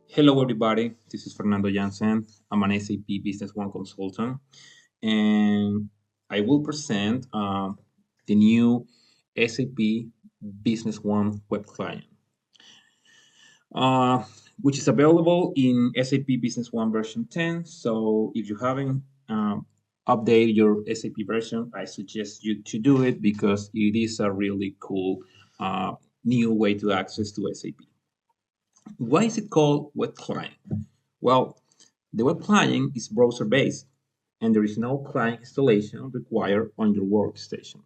Hello, everybody. This is Fernando Jansen. I'm an SAP Business One consultant, and I will present the new SAP Business One web client, uh, which is available in SAP Business One version 10. So, if you haven't updated your SAP version, I suggest you to do it because it is a really cool uh, new way to access to SAP. Why is it called web client? Well, the web client is browser-based, and there is no client installation required on your workstation.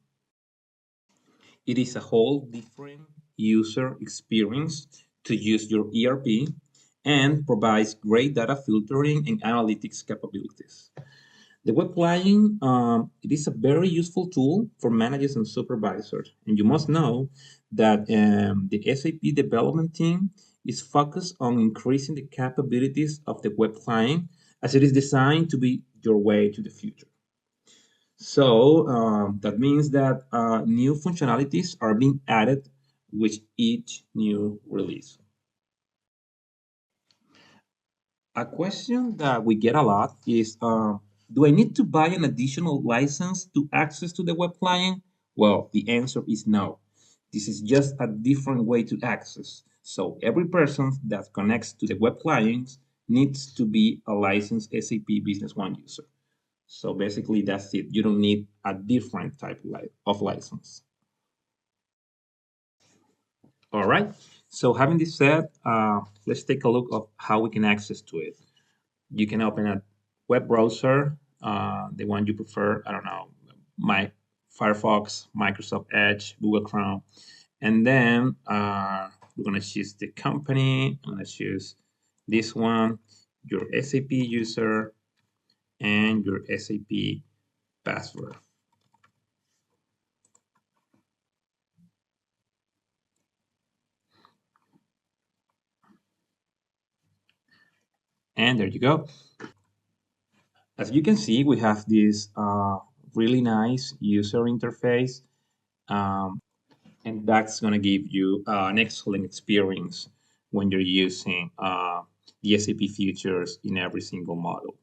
It is a whole different user experience to use your ERP and provides great data filtering and analytics capabilities. The web client it is a very useful tool for managers and supervisors, and you must know that the SAP development team is focused on increasing the capabilities of the web client as it is designed to be your way to the future. So that means that new functionalities are being added with each new release. A question that we get a lot is, do I need to buy an additional license to access to the web client? Well, the answer is no. This is just a different way to access. So every person that connects to the web client needs to be a licensed SAP Business One user. So basically, that's it. You don't need a different type of license. All right. So having this said, let's take a look of how we can access to it. You can open a web browser, the one you prefer. I don't know, my Firefox, Microsoft Edge, Google Chrome, and then we're gonna choose the company. I'm gonna choose this one, your SAP user, and your SAP password. And there you go. As you can see, we have this really nice user interface. Um, and that's going to give you an excellent experience when you're using the SAP features in every single model.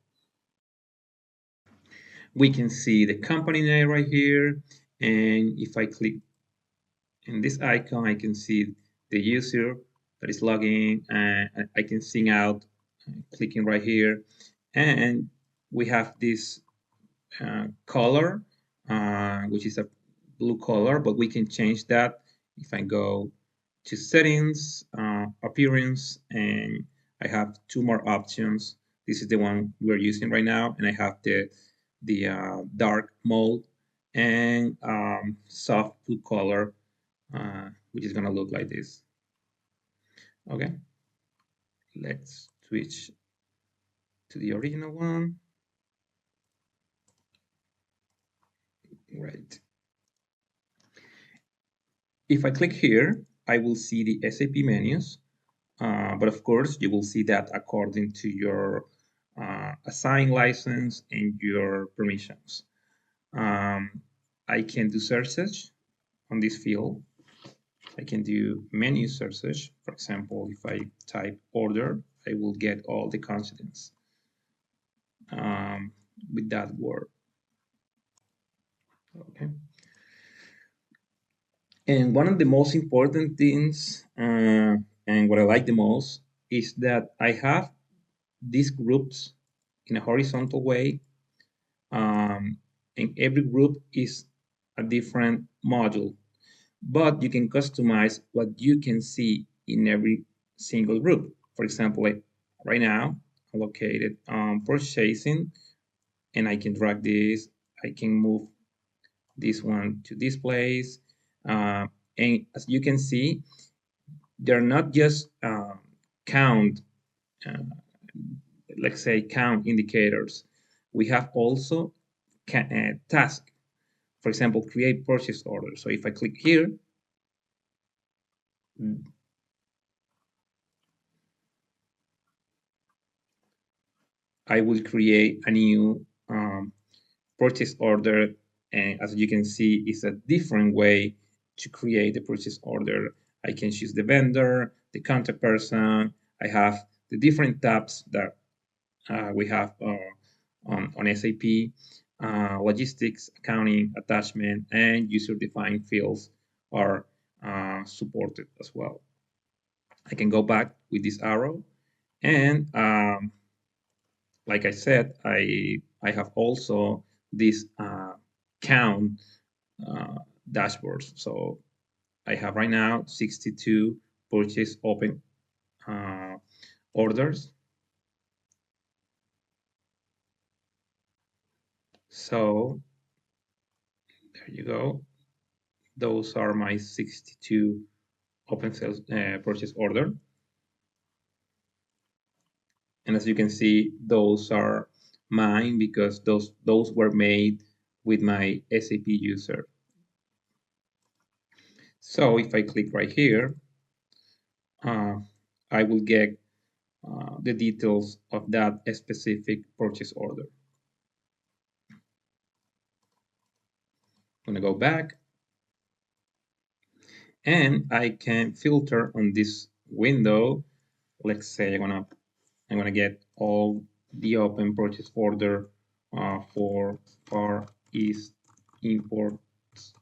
We can see the company name right here, and if I click in this icon, I can see the user that is logging, and I can sing out clicking right here, and we have this color, which is a blue color, but we can change that if I go to settings, appearance, and I have two more options. This is the one we're using right now, and I have the dark mode and soft blue color, which is gonna look like this. Okay, let's switch to the original one. Right. If I click here, I will see the SAP menus, but of course, you will see that according to your assigned license and your permissions. I can do searches on this field. I can do menu searches. For example, if I type order, I will get all the consonants with that word. Okay. And one of the most important things, and what I like the most, is that I have these groups in a horizontal way, and every group is a different module, but you can customize what you can see in every single group. For example, like right now, I'm located on purchasing, and I can drag this, I can move this one to this place, and as you can see, they're not just count, uh, let's say count indicators. We have also task. For example, create purchase order. So if I click here, I will create a new purchase order. And as you can see, it's a different way to create the purchase order. I can choose the vendor, the contact person. I have the different tabs that we have on SAP, logistics, accounting, attachment, and user-defined fields are supported as well. I can go back with this arrow, and like I said, I have also this count dashboards. So I have right now 62 purchase open orders. So there you go. Those are my 62 open sales purchase order. And as you can see, those are mine because those were made with my SAP user. So if I click right here, I will get the details of that specific purchase order. I'm gonna go back and I can filter on this window. Let's say I'm gonna get all the open purchase order for Far East imports.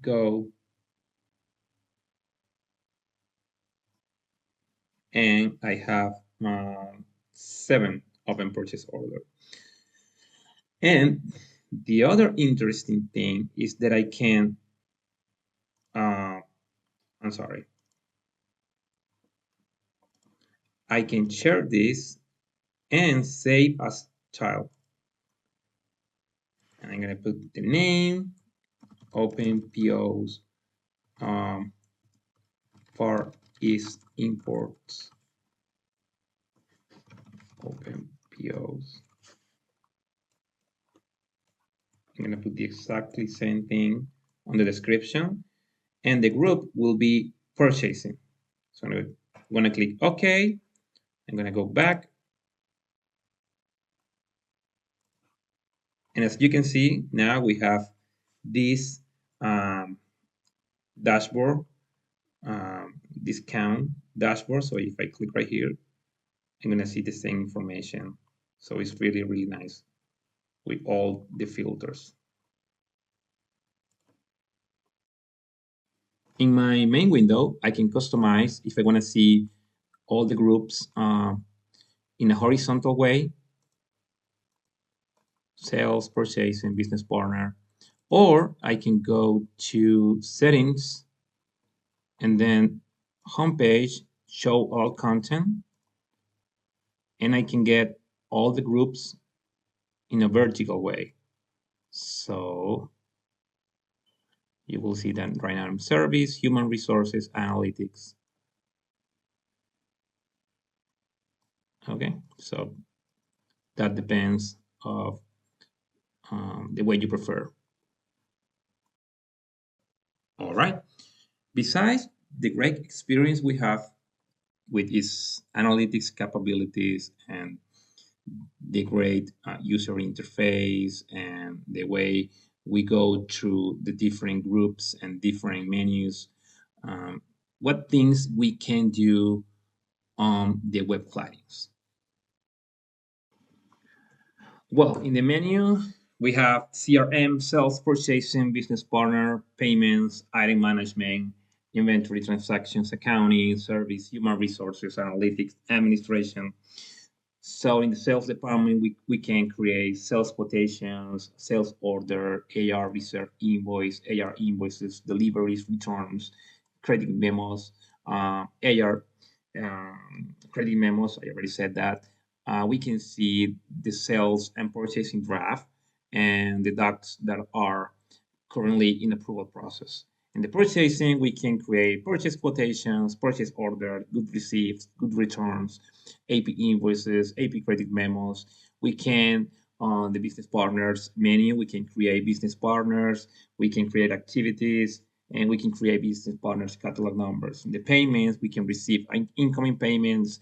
Go, and I have 7 open purchase order. And the other interesting thing is that I can, I'm sorry, I can share this and save as child. And I'm gonna put the name, open POs, Far East imports, open POs. I'm gonna put the exactly same thing on the description, and the group will be purchasing. So I'm gonna click OK. I'm gonna go back. And as you can see, now we have this dashboard, discount dashboard. So if I click right here, I'm gonna see the same information. So it's really, really nice with all the filters. In my main window, I can customize if I wanna see all the groups in a horizontal way, sales, purchasing, business partner, or I can go to settings and then homepage, show all content, and I can get all the groups in a vertical way. So you will see that right now in service, human resources, analytics. Okay, so that depends of the way you prefer. All right. Besides the great experience we have with its analytics capabilities and the great user interface and the way we go through the different groups and different menus, what things we can do on the web clients. Well, in the menu, we have CRM, sales, purchasing, business partner, payments, item management, inventory transactions, accounting, service, human resources, analytics, administration. So in the sales department, we can create sales quotations, sales order, AR reserve invoice, AR invoices, deliveries, returns, credit memos, AR credit memos. I already said that. We can see the sales and purchasing draft and the docs that are currently in approval process. In the purchasing, we can create purchase quotations, purchase order, good receipts, good returns, AP invoices, AP credit memos. We can, on the business partners menu, we can create business partners, we can create activities, and we can create business partners catalog numbers. In the payments, we can receive incoming payments,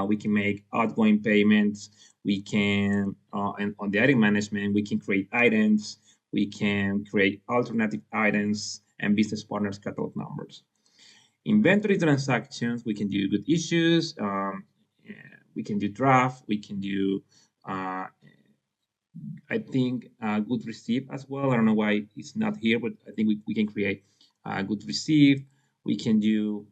we can make outgoing payments, we can, and on the item management, we can create items, we can create alternative items and business partners catalog numbers. Inventory transactions, we can do good issues, yeah, we can do draft, we can do, I think, good receive as well. I don't know why it's not here, but I think we can create good receive. We can do,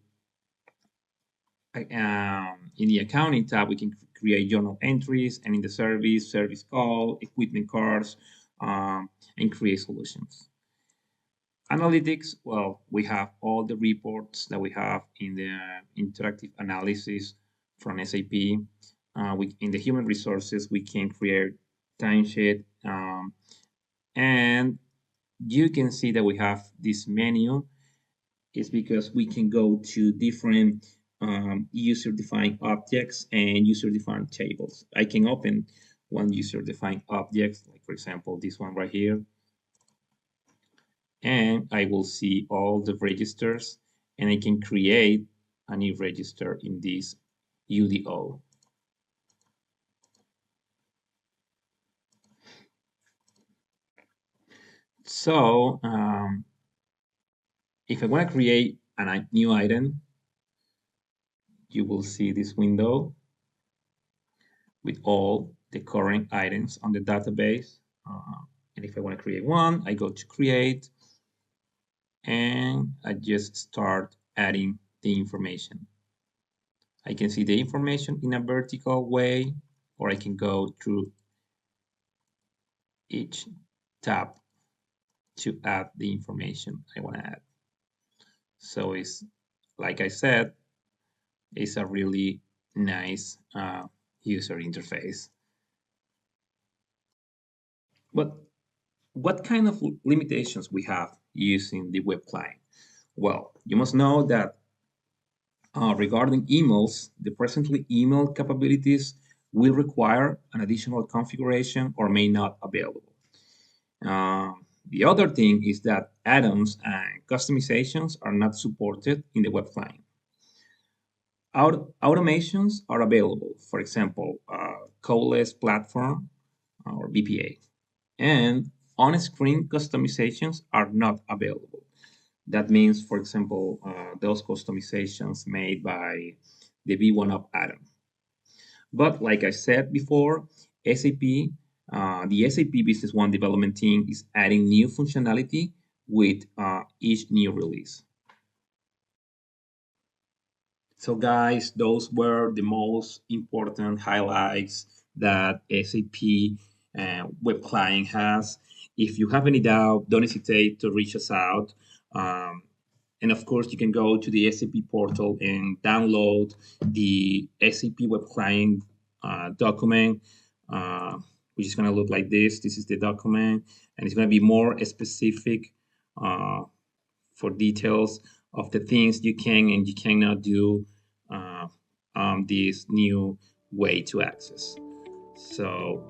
in the accounting tab, we can create journal entries, and in the service call, equipment cards, and create solutions. Analytics, well, we have all the reports that we have in the interactive analysis from SAP. In the human resources, we can create timesheet, and you can see that we have this menu is because we can go to different user-defined objects and user-defined tables. I can open one user-defined object, like for example, this one right here, and I will see all the registers, and I can create a new register in this UDO. So if I want to create a new item, you will see this window with all the current items on the database. And if I want to create one, I go to create, and I just start adding the information. I can see the information in a vertical way, or I can go through each tab to add the information I want to add. So it's, like I said, it's a really nice user interface. But what kind of limitations we have using the web client? Well, you must know that regarding emails, the presently email capabilities will require an additional configuration or may not available. The other thing is that add-ons and customizations are not supported in the web client. Automations are available, for example, codeless platform or BPA, and on-screen customizations are not available. That means, for example, those customizations made by the B1 of Atom. But like I said before, SAP, the SAP Business One development team is adding new functionality with each new release. So, guys, those were the most important highlights that SAP web client has. If you have any doubt, don't hesitate to reach us out. Um, and of course, you can go to the SAP portal and download the SAP web client document, uh, which is going to look like this. This is the document, and it's going to be more specific uh, for details of the things you can and you cannot do uh, this new way to access. So